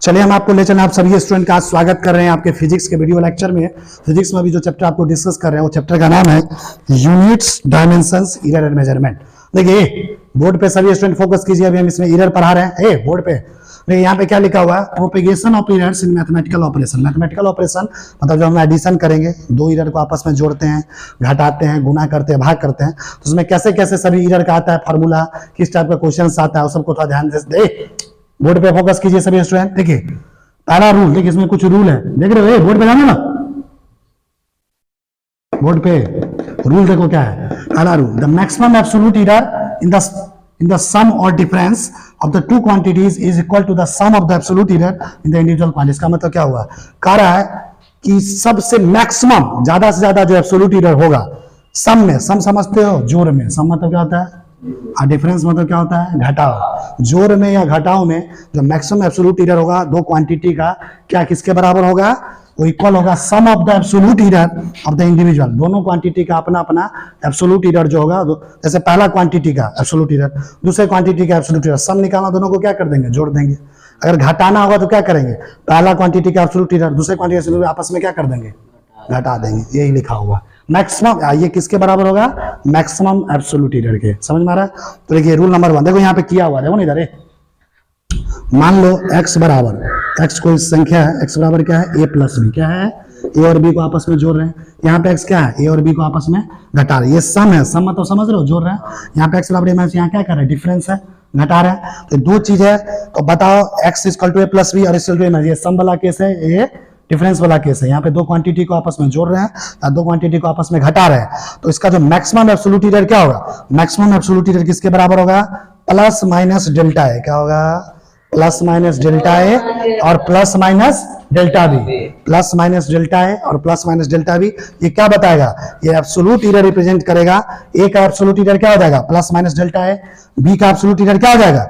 चलिए हम आपको ले चलें, आप सभी स्टूडेंट का स्वागत कर रहे हैं आपके फिजिक्स के वीडियो लेक्चर में। फिजिक्स में अभी जो चैप्टर आपको डिस्कस कर रहे हैं वो चैप्टर का नाम है units, dimensions, error and measurement. देखिए बोर्ड पे सभी स्टूडेंट फोकस कीजिए, अभी हम इसमें एरर पढ़ा रहे हैं बोर्ड पे। देखिए यहाँ पे क्या लिखा हुआ है, propagation of errors in mathematical operation. Mathematical operation मतलब जब हम एडिशन करेंगे, दो एरर को आपस में जोड़ते हैं, घटाते हैं, गुना करते हैं, भाग करते हैं, तो उसमें कैसे कैसे सभी एरर का आता है फॉर्मूला, किस टाइप का क्वेश्चन आता है, उस सबको थोड़ा ध्यान दे। बोर्ड पे फोकस कीजिए सभी स्टूडेंट। देखिए पहला रूल, देखिए इसमें कुछ रूल है, देख रहे हो बोर्ड पे जाना ना, बोर्ड पे रूल देखो क्या है। पहला rule, the maximum absolute error in the sum or difference of the two quantities is equal to the sum of the absolute error in the individual quantities. का मतलब क्या हुआ, कह रहा है कि सबसे मैक्सिमम, ज्यादा से ज्यादा जो एब्सोल्यूट एरर होगा सम में, सम समझते हो, जोड़ में, सम मतलब क्या होता है और डिफरेंस मतलब क्या होता है, घटाव। जोड़ में या घटाव में जो मैक्सिमम एब्सोल्यूट एरर होगा दो क्वांटिटी का, क्या किसके बराबर होगा, वो इक्वल होगा sum of the absolute error of the individual. दोनों क्वांटिटी का अपना अपना एब्सोल्यूट एरर जो होगा, जैसे पहला क्वांटिटी का एब्सोल्यूट एरर, दूसरे क्वांटिटी का एब्सोल्यूट एरर, सम निकालना, दोनों को क्या कर देंगे, जोड़ देंगे। अगर घटाना होगा तो क्या करेंगे, पहला क्वांटिटी का एब्सोल्यूट एरर दूसरे क्वांटिटी आपस में क्या कर देंगे, घटा देंगे। यही लिखा हुआ मैक्सिमम, ये किसके बराबर होगा, मैक्सिमम एब्सोल्यूट एरर के। समझ में आ रहा है। तो देखिए रूल नंबर 1 देखो यहाँ पे किया हुआ, देखो ना इधर, मान लो x बराबर, x कोई संख्या है, x बराबर क्या है, a प्लस बी, क्या है, a और b को आपस में जोड़ रहे हैं। यहाँ पे x क्या है, a और b को आपस में घटा रहे हैं, ये सम है, सम मतलब समझ रहे हो, जोड़ रहे हैं। यहाँ पे x बराबर यहाँ क्या कर रहे हैं, डिफरेंस है, घटा रहे हैं। तो दो चीज है, तो बताओ x equal to a plus B और इक्वल टू a, ये सम वाला केस है, ये डिफरेंस वाला केस है। यहाँ पे दो क्वांटिटी को आपस में जोड़ रहे हैं या दो क्वांटिटी को आपस में घटा रहे हैं। तो इसका जो मैक्सिमम एब्सोल्यूट एरर क्या होगा, मैक्सिमम एब्सोल्यूट एरर किसके बराबर होगा, प्लस माइनस डेल्टा ए, क्या होगा, प्लस माइनस डेल्टा ए और plus minus delta b, plus minus delta a और प्लस माइनस डेल्टा बी। ये क्या बताएगा, ये एब्सोल्यूट एरर रिप्रेजेंट करेगा। ए का एब्सोल्यूट एरर क्या हो जाएगा, plus minus delta A, B का एब्सोल्यूट एरर क्या हो जाएगा,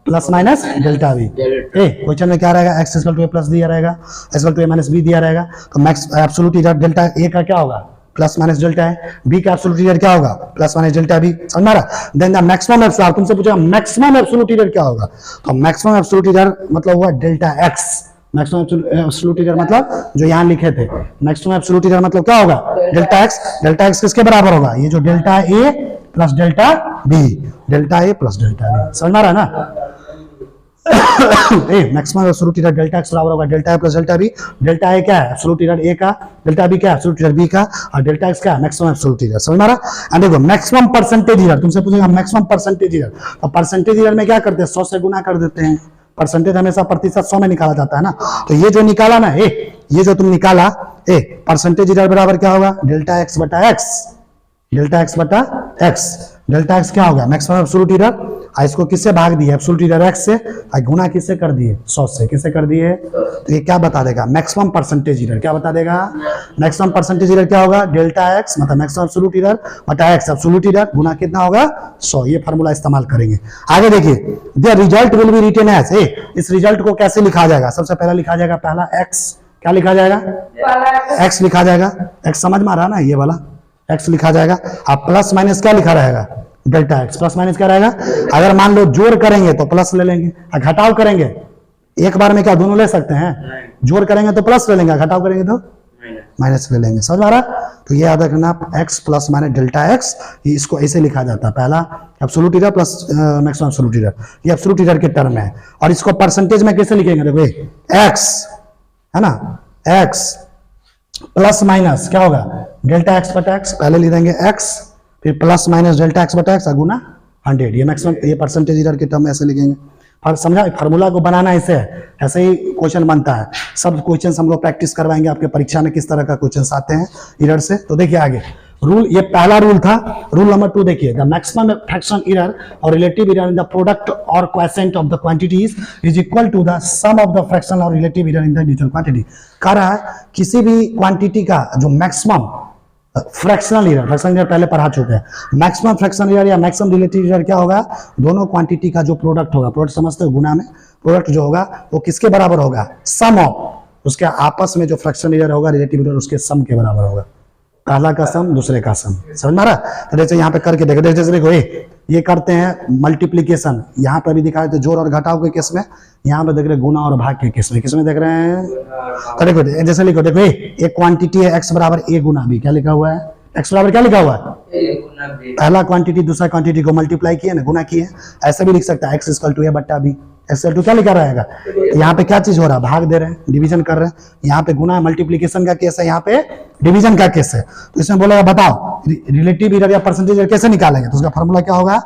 plus minus delta B. Question में क्या रहेगा, x equal to a plus दिया रहेगा, x equal to a minus B दिया रहेगा। तो max absolute error delta a का क्या होगा, प्लस माइनस डेल्टा है, b का एब्सोल्यूट एरर क्या होगा, प्लस माइनस डेल्टा b। समझ में आ रहा। देन द मैक्सिमम एब्सोल्यूट, तुमसे पूछा मैक्सिमम एब्सोल्यूट एरर क्या होगा, तो मैक्सिमम एब्सोल्यूट एरर मतलब हुआ delta x। Maximum absolute error मतलब जो यहाँ लिखे थे, मैक्सिमम एब्सोल्यूट एरर मतलब क्या होगा, डेल्टा x। डेल्टा x किसके बराबर होगा, ये जो delta a plus delta b, delta a plus delta b। समझ में आ रहा है ना। Maximum absolute error delta x बराबर होगा delta a plus delta b। Delta a क्या है, एब्सोल्यूट एरर a का, डेल्टा b क्या है, एब्सोल्यूट एरर b का, और डेल्टा x क्या है, मैक्सिमम एब्सोल्यूट एरर। समझ में आ रहा। एंड देखो मैक्सिमम परसेंटेज एरर, तुमसे पूछेगा मैक्सिमम परसेंटेज एरर, तो परसेंटेज एरर में क्या करते हैं, 100 से गुना कर देते हैं। परसेंटेज हमेशा प्रतिशत 100 में निकाला जाता है ना। तो ये जो निकाला ना, ये जो तुम निकाला, परसेंटेज एरर बराबर क्या होगा, डेल्टा x बटा x, डेल्टा x बटा x। डेल्टा x क्या होगा, मैक्सिमम एब्सोल्यूट एरर, इसको किससे भाग दिए, एब्सोल्यूट एरर x से, गुना किससे कर दिए, 100 से, किससे कर दिए। तो ये क्या बता देगा, मैक्सिमम परसेंटेज एरर। क्या बता देगा, मैक्सिमम परसेंटेज एरर क्या होगा, डेल्टा x मतलब मैक्सिमम एब्सोल्यूट एरर बटा x, एब्सोल्यूट एरर गुना कितना होगा, 100। ये फार्मूला इस्तेमाल करेंगे। आगे देखिए, the result will be written as, इस रिजल्ट को कैसे लिखा जाएगा, सबसे पहला लिखा जाएगा पहला x, क्या लिखा जाएगा, x लिखा जाएगा, x समझ में आ रहा ना, ये वाला x लिखा जाएगा। अब प्लस माइनस क्या लिखा रहेगा, डेल्टा x, प्लस माइनस क्या रहेगा। अगर मान लो जोड़ करेंगे तो प्लस ले लेंगे, घटाव करेंगे एक बार में क्या दोनों ले सकते हैं, जोड़ करेंगे तो प्लस ले लेंगे, घटाव करेंगे तो माइनस ले लेंगे। समझ आ रहा। तो ये याद रखना, x plus minus delta x, इसको ऐसे लिखा जाता है, पहला absolute error plus maximum absolute error, ये एब्सोल्यूट एरर के टर्म है। और इसको परसेंटेज में कैसे लिखेंगे, देखो x है ना, x प्लस माइनस क्या होगा, डेल्टा x बटा x, पहले लिख देंगे x, फिर प्लस माइनस डेल्टा x बटा x गुना 100। ये मैक्सिमम, ये परसेंटेज एरर के टर्म ऐसे लिखेंगे। समझा, फार्मूला को बनाना ऐसे है, ऐसे ही क्वेश्चन बनता है। सब क्वेश्चन हम लोग प्रैक्टिस करवाएंगे आपके परीक्षा में, किस तरह का क्वेश्चन आते हैं एरर से। तो देखिए आगे रूल, ये पहला रूल था। रूल नंबर 2 देखिए, the maximum fraction error or relative error in the product or quotient of the quantities is equal to the sum of the fraction or relative error in the individual quantity. कह रहा है किसी भी quantity का जो maximum fractional error, fractional error पहले पढ़ा चुके हैं, मैक्सिमम फ्रैक्शनल एरर या मैक्सिमम रिलेटिव एरर क्या होगा, दोनों क्वांटिटी का जो प्रोडक्ट होगा, प्रोडक्ट समझते हो, गुना में प्रोडक्ट जो होगा वो किसके बराबर होगा, सम ऑफ, उसके आपस में जो फ्रैक्शनल एरर होगा, रिलेटिव एरर उसके सम के बराबर होगा। पहला का सम दूसरे का सम, समझ में आ रहा? तो जैसे यहाँ पे करके देखो, जैसे देखो ये करते हैं मल्टीप्लीकेशन, यहाँ पे भी दिखा रहे थे जोड़ और घटाव के केस में, यहाँ पे देख रहे गुना और भाग के केस में, किसमें देख रहे हैं? तो देखो जैसे लिखो, देखो एक क्वांटिटी है x बराबर a गुना b, क्या लिखा हुआ है? x बराबर क्या लिखा हुआ है? पहला क्वांटिटी दूसरा क्वांटिटी को मल्टीप्लाई किए ना, गुना किए, ऐसे भी लिख सकता है x इक्वल टू a बट्टा b। एक्स टू क्या लिखा रहेगा? यहाँ पे क्या चीज हो रहा है? भाग दे रहे हैं, डिवीजन कर रहे हैं। यहाँ पे गुना मल्टीप्लीकेशन का केस है, यहाँ पे डिवीजन का केस है। तो इसमें बोलेगा बताओ रिलेटिव एरर या परसेंटेज एरर कैसे निकालेंगे? तो उसका फॉर्मूला क्या होगा?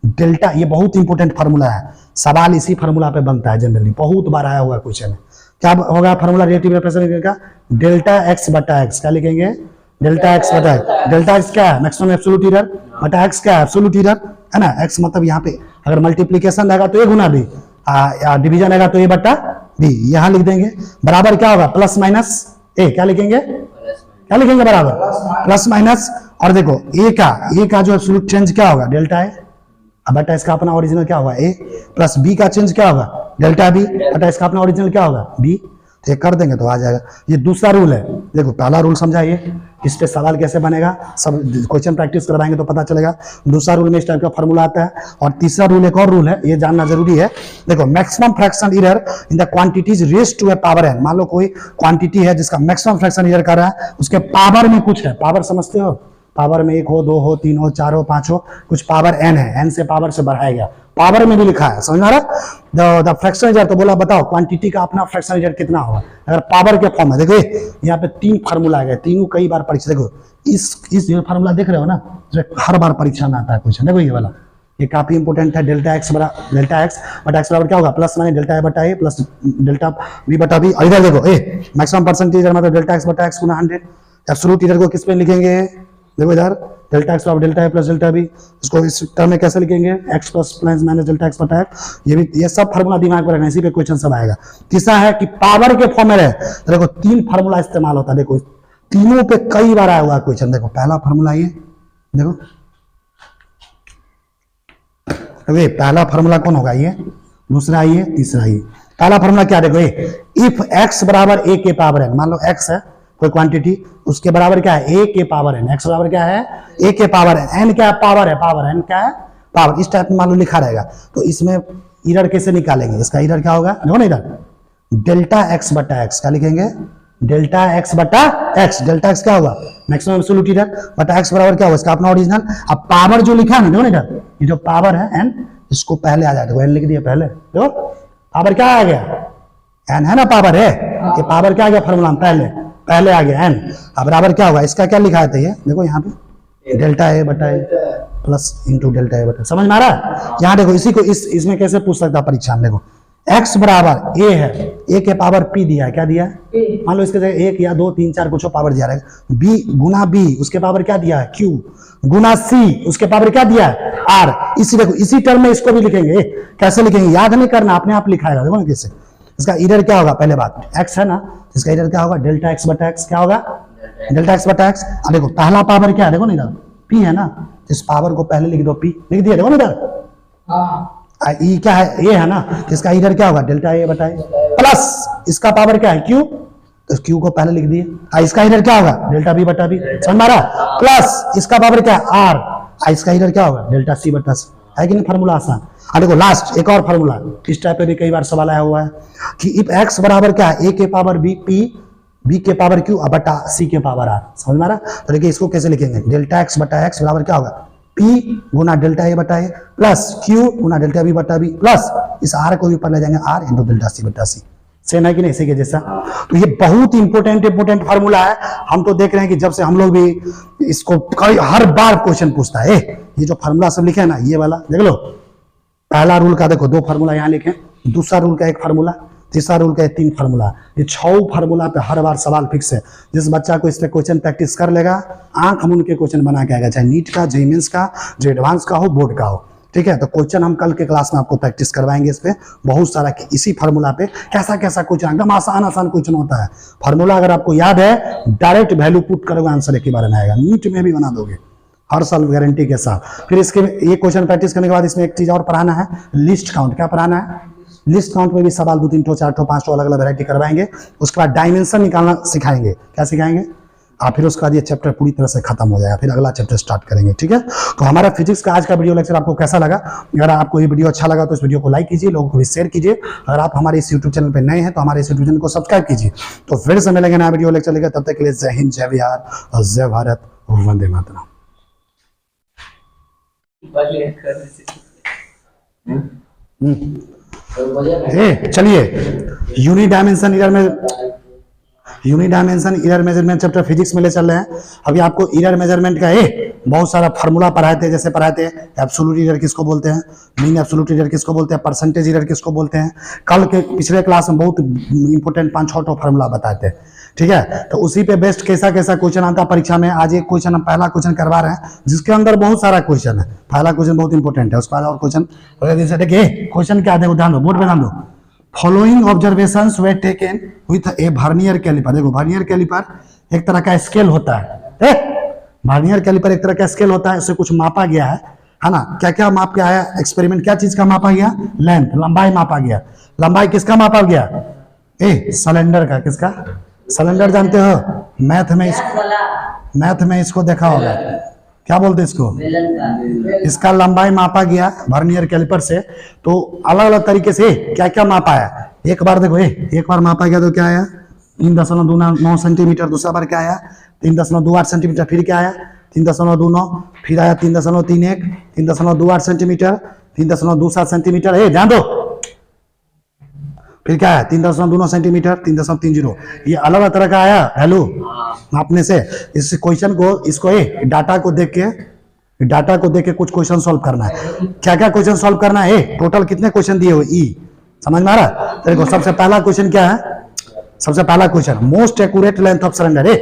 डेल्टा। ये बहुत इंपॉर्टेंट फॉर्मूला है, सवाल इसी फॉर्मूला पे बनता है जनरली, बहुत बार आया हुआ क्वेश्चन। क्या होगा फॉर्मूला रिलेटिव एरर परसेंटेज का? डेल्टा एक्स बटा एक्स, क्या लिखेंगे? डेल्टा एक्स बटा एक्स। डेल्टा एक्स क्या है? मैक्सिमम एब्सोल्यूट एरर, बटा एक्स क्या है? एब्सोल्यूट एरर, है ना? एक्स मतलब यहाँ पे अगर मल्टीप्लीकेशन रहेगा तो ए गुना बी, डिवीजन आएगा तो ए बट्टा बी, यहां लिख देंगे। बराबर क्या होगा? प्लस माइनस ए, क्या लिखेंगे? क्या लिखेंगे? बराबर प्लस माइनस, और देखो ए का जो एब्सोल्यूट चेंज क्या होगा? डेल्टा ए, बटा इसका अपना ओरिजिनल क्या होगा? ए, प्लस बी का चेंज क्या होगा? डेल्टा बी, बटा इसका अपना ओरिजिनल क्या होगा? बी। तो ये कर देंगे तो आ जाएगा। ये दूसरा रूल है, देखो पहला रूल समझाइए, इस पे सवाल कैसे बनेगा, सब क्वेश्चन प्रैक्टिस करवाएंगे तो पता चलेगा। दूसरा रूल में इस टाइप का फॉर्मूला आता है, और तीसरा रूल एक और रूल है, ये जानना जरूरी है। देखो maximum fraction error in the quantities raised to a power n। मान लो कोई क्वांटिटी है जिसका मैक्सिमम फ्रैक्शन एरर कर रहा है, उसके पावर में कुछ है, पावर समझते हो? पावर में 1 हो, 2 हो, 3 हो, 4 हो, 5 हो, कुछ पावर n है, n से पावर से बढ़ाया गया, पावर में भी लिखा है, समझ में आ रहा? द फ्रैक्शन एरर, तो बोला बताओ क्वांटिटी का अपना फ्रैक्शन एरर कितना होगा अगर पावर के फॉर्म में। देखो यहाँ पे 3 फार्मूला आ गए, तीनों कई बार परीक्षा, देखो इस फार्मूला देख रहे हो ना, हर बार परीक्षा में आता है क्वेश्चन। देखो ये वाला, ये काफी इंपोर्टेंट है। डेल्टा एक्स बटा एक्स बराबर क्या होगा? प्लस माइनस डेल्टा ए बटा ए प्लस डेल्टा बी बटा बी। और इधर देखो मैक्सिमम परसेंटेज मतलब डेल्टा एक्स बटा एक्स गुना 100। एब्सोल्यूट एरर को किस पे लिखेंगे? देखो इधर डेल्टा एक्स बराबर delta A plus delta B, इसको इस टर्म में कैसे लिखेंगे? X plus minus delta x बटा एक्स। ये सब फार्मूला दिमाग में रखना, इसी पे क्वेश्चन सब आएगा। तीसरा है कि पावर के फॉर्म में रहे, तो देखो 3 फार्मूला इस्तेमाल होता है, देखो तीनों पे कई बार आया हुआ क्वेश्चन। देखो पहला फार्मूला ये देखो, अरे पहला फार्मूला कौन होगा? ये, दूसरा ये, तीसरा ये। पहला फार्मूला क्या? देखो इफ x बराबर a के पावर n, मान लो x है कोई क्वांटिटी, उसके बराबर क्या है? a के पावर n। x बराबर क्या है? a के पावर n। n क्या है? पावर है, पावर n क्या है? पावर। इस टाइप में मान लो लिखा रहेगा, तो इसमें एरर कैसे निकालेंगे? इसका एरर क्या होगा? देखो ना इधर डेल्टा x बटा एक्स, क्या लिखेंगे? डेल्टा x बटा एक्स। डेल्टा x क्या होगा? मैक्सिमम एब्सोल्यूट एरर, बटा x बराबर क्या होगा? इसका अपना ओरिजिनल। अब पावर जो लिखा है ना, देखो ना इधर, ये जो पावर है n, इसको पहले आ जाता है, n लिख दिया पहले, देखो पावर क्या आ गया? n है ना, पावर है, ये पावर क्या आ गया फॉर्मूला में? पहले आ गया n। अब बराबर क्या होगा? इसका क्या लिखा है? ये देखो यहाँ पे डेल्टा ए बटा ए प्लस इंटू डेल्टा ए बटा, समझ में आ रहा है? यहाँ देखो इसी को इसमें कैसे पूछ सकता है परीक्षा में। देखो x बराबर a है, a के पावर p दिया है, क्या दिया है? मान लो इसके जगह 1 या 2 3 4 कुछ पावर दिया रहेगा। b गुना b, उसके पावर क्या दिया है? q गुना c, उसके पावर क्या दिया है? r। इसी देखो इसी टर्म में इसको भी लिखेंगे। कैसे लिखेंगे? याद नहीं करना, अपने आप लिखाएगा। देखो ना कैसे। इसका एरर क्या होगा? पहले बात x है ना, इसका एरर क्या होगा? डेल्टा एक्स बटा एक्स। क्या होगा? डेल्टा एक्स बटा एक्स। अब देखो पहला पावर क्या है? देखो ना इधर p है ना, इस पावर को पहले लिख दो, p लिख दिया, देखो ना इधर ई क्या है? ए है ना, इसका इधर क्या होगा? डेल्टा ए बटा ए प्लस इसका पावर क्या है? क्यू, तो क्यू को पहले लिख दिए। इसका इधर क्या होगा? डेल्टा बी बटा बी, समझ में आ रहा? प्लस इसका पावर क्या है? आर। इसका इधर क्या होगा? डेल्टा सी बटा सी। है कि नहीं फार्मूला आसान? देखो लास्ट एक और फार्मूला, इस टाइप पे भी कई बार सवाल आया हुआ है कि इफ एक्स बराबर क्या है? ए के पावर बी, पी बी के पावर क्यू बटा सी के पावर आर। समझ में आ रहा? तो देखिए इसको कैसे लिखेंगे? डेल्टा एक्स बटा एक्स बराबर क्या होगा? P गुना डेल्टा ए बटा ए प्लस Q गुना डेल्टा बी बटा बी प्लस इस R को भी ऊपर ले जाएंगे R इंटू डेल्टा सी बटा सी। सेम है कि नहीं? इसी के जैसा। तो ये बहुत इंपोर्टेंट फार्मूला है। हम तो देख रहे हैं कि जब से हम लोग भी इसको हर बार क्वेश्चन पूछता है। ये जो फार्मूला सब लिखे है ना, ये वाला देख लो। पहला रूल का देखो 2 फार्मूला यहाँ लिखे, दूसरा रूल का 1 फार्मूला, तीसरा रूल का 3 फार्मूला। ये 6 फार्मूला पे हर बार सवाल फिक्स है। जिस बच्चा को इससे क्वेश्चन प्रैक्टिस कर लेगा, आंख मूंद के क्वेश्चन बना के आएगा, चाहे नीट का, जेईई मेंस का, जो एडवांस का हो, बोर्ड का हो। ठीक है, तो क्वेश्चन हम कल के क्लास में आपको प्रैक्टिस करवाएंगे इस पे बहुत सारा, कि इसी फार्मूला पे कैसा क्वेश्चन, एकदम आसान क्वेश्चन होता है। फार्मूला अगर आपको याद है, डायरेक्ट वैल्यू पुट करोगे, आंसर एक ही बार में आएगा। नीट में भी बना दोगे हर साल गारंटी के साथ। फिर इसके ये क्वेश्चन प्रैक्टिस करने के बाद इसमें एक चीज और पढ़ाना है, लिस्ट काउंट। क्या पढ़ाना है? लिस्ट काउंट में भी सवाल 2 3 4 5 अलग अलग वैरायटी करवाएंगे। उसके बाद डायमेंशन निकालना सिखाएंगे। क्या सिखाएंगे? आप फिर उसका ये चैप्टर पूरी तरह से खत्म हो जाएगा, फिर अगला चैप्टर स्टार्ट करेंगे, ठीक है। तो हमारा फिजिक्स का आज का वीडियो लेक्चर आपको कैसा लगा? अगर आपको ये वीडियो अच्छा लगा तो इस वीडियो को लाइक कीजिए, लोगों को भी शेयर कीजिए। अगर आप हमारे इस यूट्यूब चैनल पर नए हैं तो हमारे इस यूट्यूब चैनल को सब्सक्राइब कीजिए। तो फिर से मिलेंगे नया वीडियो लेक्चर लेकर, तब तक के लिए जय हिंद, जय बिहार और जय भारत, वंदे मातरम। चलिए यूनिडायमेंशन एरर मेजरमेंट चैप्टर फिजिक्स में ले चल रहे हैं। अभी आपको एरर मेजरमेंट का बहुत सारा फार्मूला पढ़ाए थे, जैसे पढ़ाए थे एब्सोल्यूट एरर किसको बोलते हैं, मीन एब्सोल्यूट एरर किसको बोलते हैं, परसेंटेज एरर किसको बोलते हैं। कल के पिछले क्लास में बहुत इंपॉर्टेंट 5-6 फार्मूला बताए थे, ठीक है। तो उसी पे बेस्ट कैसा कैसा क्वेश्चन आता है परीक्षा में। आज एक क्वेश्चन हम पहला क्वेश्चन करवा रहे हैं जिसके अंदर बहुत सारा क्वेश्चन है। पहला क्वेश्चन बहुत इंपॉर्टेंट है, उसके बाद और क्वेश्चन देखिए। क्वेश्चन क्या देखो, ध्यान दो, बोर्ड पे ध्यान दो। Following observations were taken with a vernier calliper. देखो वर्नियर कैलिपर एक तरह का स्केल होता है, वर्नियर कैलिपर एक तरह का स्केल होता है, इससे कुछ मापा गया है ना। क्या क्या माप के आया एक्सपेरिमेंट, क्या चीज का मापा गया, लेंथ, लंबाई मापा गया। लंबाई किसका मापा गया, सिलेंडर का। किसका, सिलेंडर जानते हो, मैथ में इसको देखा होगा, क्या बोलते हैं इसको, इसका लंबाई मापा गया वर्नियर कैलिपर से। तो अलग अलग तरीके से क्या क्या मापा है, एक बार देखो, एक बार मापा गया तो क्या आया 3.29 सेंटीमीटर, दूसरा बार क्या आया 3.28 सेंटीमीटर, फिर क्या आया 3.29, फिर आया 3.31, 3.28 सेंटीमीटर, 3.27 सेंटीमीटर, ध्यान दो, फिर क्या है 3.29 सेंटीमीटर, 3.30। ये अलग अलग तरह का आया वैल्यू मापने से। इस क्वेश्चन को, इसको डाटा को देख के कुछ क्वेश्चन सॉल्व करना है। क्या क्या क्वेश्चन सॉल्व करना है, टोटल कितने क्वेश्चन दिए हुए, समझ में आ रहा है। देखो सबसे पहला क्वेश्चन क्या है, सबसे पहला question most accurate length of cylinder.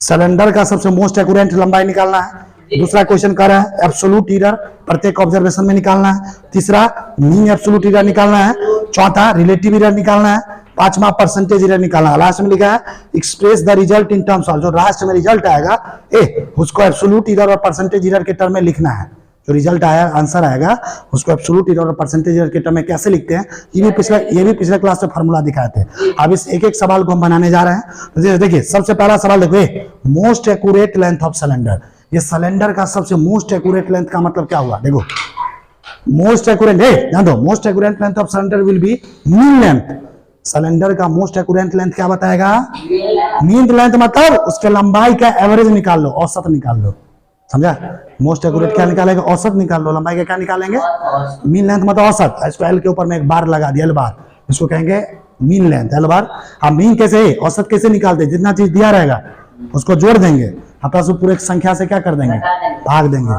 Cylinder का सबसे मोस्ट एक्यूरेट लंबाई निकालना है। दूसरा क्वेश्चन कर रहा है एब्सोल्यूट एरर प्रत्येक ऑब्जर्वेशन में निकालना है। तीसरा मीन एब्सोल्यूट एरर निकालना है। चौथा रिलेटिव एरर निकालना है। पांचवा परसेंटेज एरर निकालना है। लास्ट में लिखा है express the result in terms of, जो लास्ट में रिजल्ट आएगा उसको एब्सोल्यूट एरर और परसेंटेज एरर के टर्म में लिखना है। जो रिजल्ट आया, आंसर आएगा, उसको एब्सोल्यूट एरर और परसेंटेज एरर के टर्म में कैसे लिखते हैं, ये भी पिछले क्लास में फार्मूला दिखाए थे। अब इस एक एक सवाल को हम बनाने जा रहे हैं। तो देखिए सबसे पहला सवाल देखो, most accurate length of cylinder. ये सिलेंडर का सबसे मोस्ट एक्यूरेट लेंथ का मतलब क्या हुआ, देखो मोस्ट एक्यूरेट, ध्यान दो, most accurate length of cylinder will be mean length. Cylinder का मोस्ट एक्यूरेट लेंथ क्या बताएगा, मीन लेंथ, मतलब उसके लंबाई का एवरेज निकाल लो, औसत निकाल लो, समझा। मोस्ट एक्यूरेट क्या निकालेगा, औसत निकाल लो। लंबाई का क्या निकालेंगे, मीन लेंथ मतलब औसत। इसको एल के ऊपर में एक बार लगा दिया, एल बार, इसको कहेंगे मीन लेंथ, एल बार। अब मीन कैसे, औसत कैसे निकालते, जितना चीज दिया रहेगा उसको जोड़ देंगे, आपस में पूरे संख्या से क्या कर देंगे, भाग देंगे।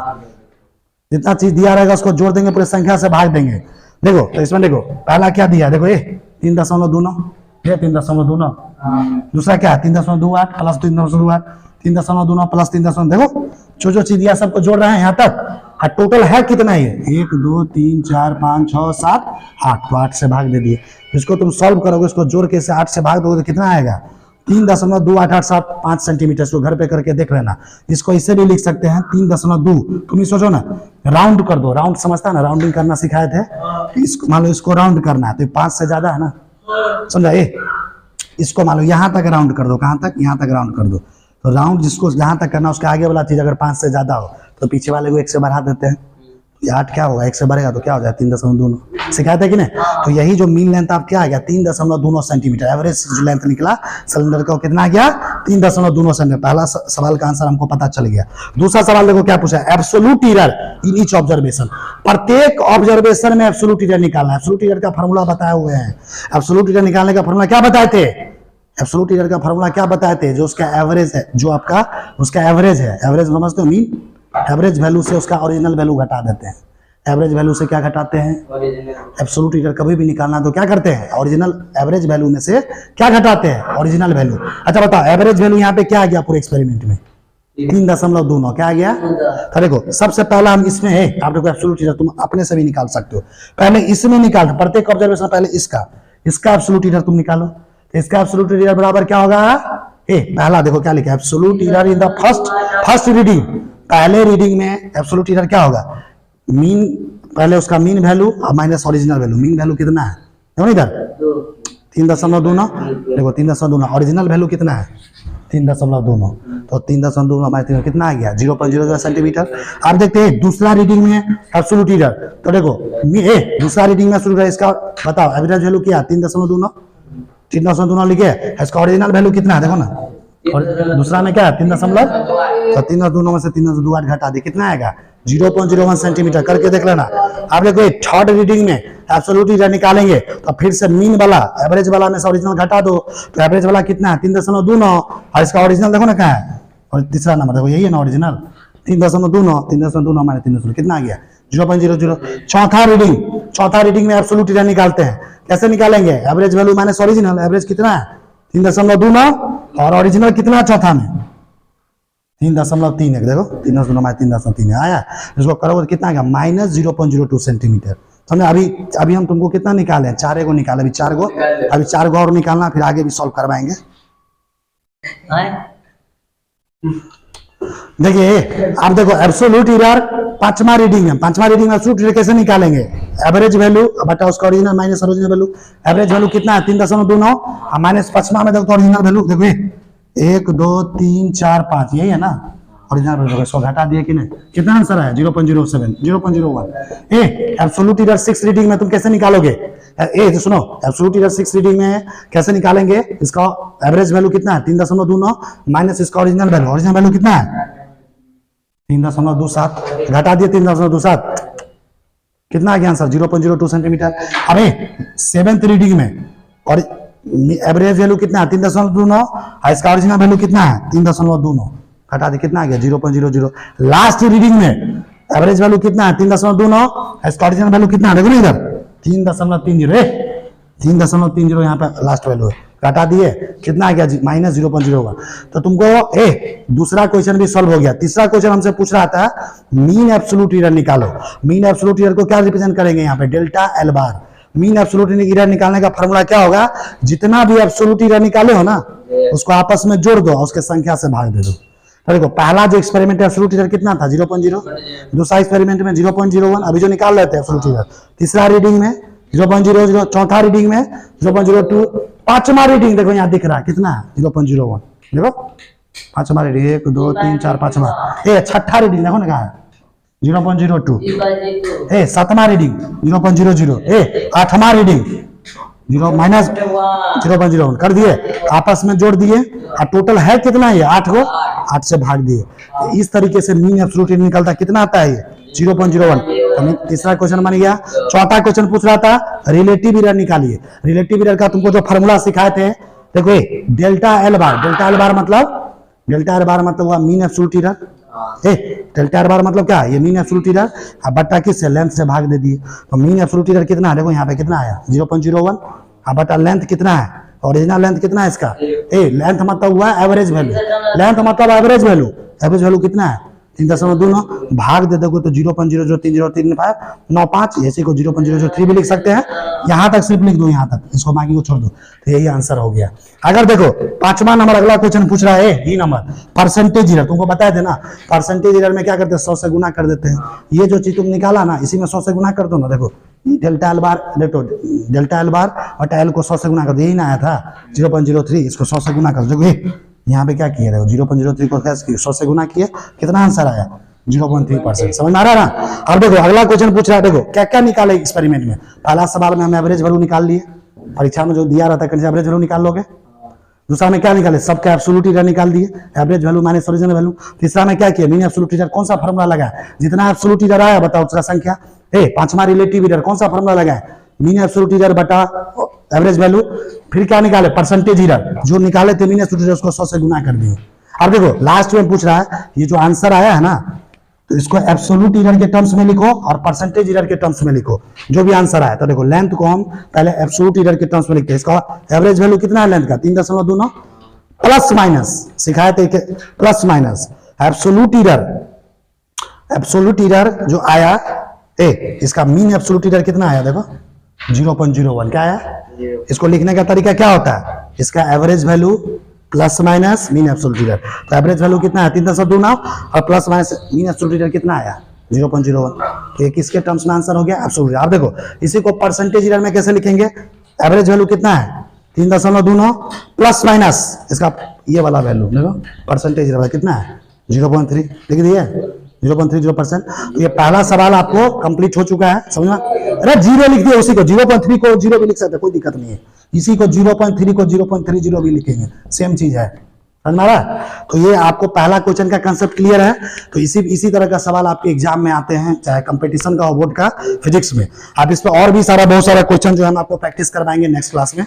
जितना चीज दिया रहेगा उसको जोड़ देंगे, पूरे संख्या से भाग देंगे। देखो तो इसमें देखो पहला क्या दिया, देखो 3.29, 3.29। दूसरा क्या है 3.28 प्लस 3.28, 3.29 प्लस 3.29। देखो जो चीज दिया सबको जोड़ रहे हैं यहाँ तक। टोटल है कितना है, 1 2 3 4 5 6 7 8, तो 8 से भाग दे दिए। इसको तुम सॉल्व करोगे, इसको जोड़ के 8 से भाग दोगे तो कितना आएगा 3.2887 सेंटीमीटर। इसको घर पे करके देख लेना। इसको इसे भी लिख सकते हैं 3.2। तुम ही सोचो ना, राउंड कर दो, राउंड समझता है ना, राउंडिंग करना सिखाए थे। इसको मान लो, इसको राउंड करना है तो 5 से ज्यादा है ना, समझा। इसको मान लो यहाँ तक राउंड कर दो, कहाँ तक, यहाँ तक राउंड कर दो। तो राउंड जिसको जहां तक करना, उसके आगे वाला चीज अगर 5 से ज्यादा हो तो पीछे वाले को 1 से बढ़ा देते हैं। 8 क्या होगा, 1 से बढ़ेगा तो क्या हो जाएगा 3.2। सिखाते कि नहीं। तो यही जो मीन लेंथ आप क्या आ गया 3.2 सेंटीमीटर। एवरेज जो लेंथ निकला सिलेंडर का कितना आ गया 3.2 सेंटीमीटर। पहला सवाल का आंसर हमको पता चल गया। दूसरा सवाल देखो क्या पूछा है, absolute error in each observation. प्रत्येक ऑब्जर्वेशन में एब्सोल्यूट एरर निकालना है। एब्सोल्यूट एरर का फार्मूला बताए हुए हैं। एब्सोल्यूट एरर निकालने का फार्मूला क्या बताए थे, एब्सोल्यूट एरर का फार्मूला क्या बताए थे, जो उसका एवरेज है, जो आपका उसका एवरेज है, एवरेज समझते हो, मीन एवरेज वैल्यू से उसका ओरिजिनल वैल्यू घटा देते हैं। एवरेज वैल्यू से क्या घटाते हैं, एब्सोल्यूट एरर कभी भी निकालना तो क्या करते हैं, ओरिजिनल एवरेज वैल्यू में से क्या घटाते हैं, ओरिजिनल वैल्यू। अच्छा बताओ एवरेज वैल्यू यहाँ पे क्या आ गया पूरे एक्सपेरिमेंट में 3.2 क्या आ गया। तो देखो सबसे पहला हम इसमें है, आप देखो एब्सोल्यूट एरर तुम अपने से भी निकाल सकते हो। पहले इसमें निकाल दो, प्रत्येक ऑब्जर्वेशन पहले इसका एब्सोल्यूट एरर तुम निकालो। तो इसका एब्सोल्यूट एरर बराबर क्या होगा, पहला देखो क्या लिखा है, absolute error in the first reading. पहले रीडिंग में एब्सोल्यूट एरर क्या होगा, मीन, पहले उसका मीन वैल्यू और minus original value. Mean value कितना है, इधर 3.29, देखो 3.29, ओरिजिनल वैल्यू कितना है 3.29, तो 3.29 हमारे कितना आ गया 0.00 सेंटीमीटर। अब देखते हैं दूसरा रीडिंग में एब्सोल्यूट एरर, तो देखो दूसरा रीडिंग में एब्सोल्यूट एरर, इसका बताओ एवरेज वैल्यू क्या 3.29 लिखे, इसका ओरिजिनल वैल्यू कितना है देखो ना, और दूसरा में क्या है 3.2, तो 3.2 में से 3.28 घटा दे कितना आएगा 0.01 सेंटीमीटर, करके देख लेना। आप देखो थर्ड रीडिंग में एब्सोल्यूट एरर निकालेंगे तो फिर से मीन वाला एवरेज वाला में से ओरिजिनल घटा दो, तो एवरेज वाला कितना है 3.29, और इसका ओरिजिनल देखो ना क्या है, और तीसरा नंबर देखो यही है ना ओरिजिनल 3.2 हमारे 3 कितना आ गया 0.00। चौथा रीडिंग में एब्सोल्यूट एरर निकालते हैं, कैसे निकालेंगे, average value minus original, average कितना है 3.29 और ओरिजिनल कितना चौथा में 3.3 है, देखो 3.2 माइनस 3.3 आया, इसको करोगे तो कितना आएगा माइनस 0.02 सेंटीमीटर। समझे, अभी हम तुमको कितना निकाले हैं 4 को निकाले, अभी 4 को और निकालना, फिर आगे भी सॉल्व करवाएंगे। देखिए आप देखो एब्सोल्यूट एरर पांचवा रीडिंग में एब्सोल्यूट एरर कैसे निकालेंगे, एवरेज वैल्यू बटा उसका original minus original value, average value कितना है 3.29 माइनस पांचवा में देखो ओरिजिनल वैल्यू, देखो 1 2 3 4 5 यही है ना ओरिजिनल वैल्यू, इसको घटा दिए कि नहीं, कितना आंसर है 0.07 0.01। एब्सोल्यूट एरर 6 रीडिंग में तुम कैसे निकालोगे, तो सुनो एब्सोल्यूट एरर 6 रीडिंग में कैसे निकालेंगे, इसका एवरेज वैल्यू कितना है 3.29 माइनस इसका ओरिजिनल वैल्यू कितना है 3.27, घटा दिए 3.27, कितना आ गया आंसर 0.02 सेंटीमीटर। अरे 7th रीडिंग में और एवरेज वैल्यू कितना है 3.29 और इसका ओरिजिनल वैल्यू कितना है 3.29, घटा दिए कितना आ गया 0.00। लास्ट रीडिंग में एवरेज वैल्यू कितना है 3.29, इसका ओरिजिनल वैल्यू कितना है देखो ना इधर 3.30 यहाँ पे लास्ट वैल्यू है, घटा दिए कितना आ गया माइनस 0.01। तो तुमको दूसरा क्वेश्चन भी सॉल्व हो गया। तीसरा क्वेश्चन हमसे पूछ रहा था मीन एब्सोल्यूट एरर निकालो। मीन एब्सोल्यूट एरर को क्या रिप्रेजेंट करेंगे यहाँ पे डेल्टा एल बार। मीन एब्सोल्यूट एरर निकालने का फॉर्मूला क्या होगा, जितना भी एब्सोल्यूट एरर निकाले हो ना उसको आपस में जोड़ दो और उसके संख्या से भाग दे दो। तो देखो पहला जो एक्सपेरिमेंट एब्सोल्यूट एरर कितना था 0.0, दूसरा एक्सपेरिमेंट में 0.01 अभी जो निकाल लेते हैं एब्सोल्यूट एरर, तीसरा रीडिंग में 0.00, चौथा रीडिंग में 0.02, पांचवा रीडिंग देखो यहाँ दिख रहा है कितना है 0.01, देखो पांचवा रीडिंग 1 2 3 4 पांचवा, छठा रीडिंग देखो ना कहा है 0.02, सातवां रीडिंग 0.00, आठवां रीडिंग माइनस 0.01 कर दिए, आपस में जोड़ दिए और टोटल है कितना है 8 को 8 से भाग दिए। इस तरीके से मीन एब्सोल्यूट एरर निकलता कितना आता है 0.01। तीसरा क्वेश्चन बन गया। चौथा क्वेश्चन पूछ रहा था रिलेटिव एरर निकालिए। रिलेटिव एरर का तुमको जो फॉर्मूला सिखाए थे देखो डेल्टा एल बार मतलब हुआ mean absolute error. Delta L बार मतलब क्या है, ये मीन एब्सोल्यूट एरर बटा किससे लेंथ से भाग दे दिए। तो मीन एब्सोल्यूट एरर कितना है देखो यहाँ पे कितना आया 0.01 बटा लेंथ कितना है, ओरिजिनल लेंथ कितना है इसका, लेंथ मतलब हुआ एवरेज वैल्यू, लेंथ मतलब एवरेज वैल्यू कितना है 3.2 भाग दे दोगे तो 0.0303595 ऐसे को 0.003 भी लिख सकते हैं, यहाँ तक सिर्फ लिख दो, यहाँ तक इसको बाकी को छोड़ दो, तो यही आंसर हो गया। अगर देखो 5वां नंबर अगला क्वेश्चन पूछ रहा है डी नंबर परसेंटेज एरर। तुमको बताया थे ना परसेंटेज एरर में क्या करते हैं 100 से गुना कर देते हैं। ये जो चीज तुम निकाला ना इसी में 100 से गुना कर दो ना, देखो डेल्टा एल बार देखो डेल्टा एल बार और एल को 100 से गुना कर दो, यही ना आया था 0.03, इसको 100 से गुना कर दो। यहाँ पे क्या किया देखो 0.03 को 100 से गुना किए, कितना आंसर आया 0.3%। समझ में आ रहा है ना। अब देखो अगला क्वेश्चन पूछ रहा है, देखो क्या क्या निकाले एक्सपेरिमेंट में। पहला सवाल में हम एवरेज वैल्यू निकाल लिए, परीक्षा में जो दिया रहता है एवरेज वैल्यू निकाल लोगे। दूसरा में क्या निकाले सबका एब्सोल्यूट एरर निकाल दिए, average value minus original value. तीसरा में क्या किया मीन एब्सोल्यूट एरर, कौन सा फॉर्मूला लगाया, जितना एब्सोल्यूट एरर आया बताओ उसका संख्या। पांचवा रिलेटिव एरर कौन सा फॉर्मूला लगाया, मीन एब्सोल्यूट एरर बटा एवरेज वैल्यू। फिर क्या निकाले परसेंटेज एरर, जो निकाले थे मीन एब्सोल्यूट एरर उसको 100 से गुना कर दिए। अब देखो लास्ट में पूछ रहा है ये जो आंसर आया है ना तो इसको एब्सोल्यूट एरर के टर्म्स में लिखो और परसेंटेज एरर के टर्म्स में लिखो जो भी आंसर आया। तो देखो लेंथ को हम पहले एब्सोल्यूट एरर के टर्म्स में लिखते हैं। इसका एवरेज वैल्यू कितना है लेंथ का 3.29 प्लस माइनस सिखाए थे प्लस माइनस एब्सोल्यूट एरर जो आया इसका मीन एब्सोल्यूट एरर कितना आया देखो 0.01 क्या आया। इसको लिखने का तरीका क्या होता है, इसका average value plus minus mean absolute error. तो एवरेज वैल्यू कितना है 3.29 और plus minus mean absolute error कितना आया 0.01। तो ये किसके टर्म्स में आंसर हो गया एब्सोल्यूट एरर। आप देखो इसी को परसेंटेज एरर में कैसे लिखेंगे, एवरेज वैल्यू कितना है 3.29 प्लस माइनस इसका ये वाला वैल्यू देखो, परसेंटेज कितना है 0.3 लिख दिए 0.30%। तो ये पहला सवाल आपको कंप्लीट हो चुका है, समझना। अरे जीरो लिख दिया, उसी को 0.3 को जीरो भी लिख सकते, कोई दिक्कत नहीं है। इसी को 0.3 को 0.30 भी लिखेंगे, सेम चीज है, समझ में आ रहा है। तो ये आपको पहला क्वेश्चन का कंसेप्ट क्लियर है। तो इसी तरह का सवाल आपके एग्जाम में आते हैं, चाहे कंपटीशन का हो, बोर्ड का, फिजिक्स में। आप इस पर और भी बहुत सारा क्वेश्चन जो हम आपको प्रैक्टिस करवाएंगे नेक्स्ट क्लास में।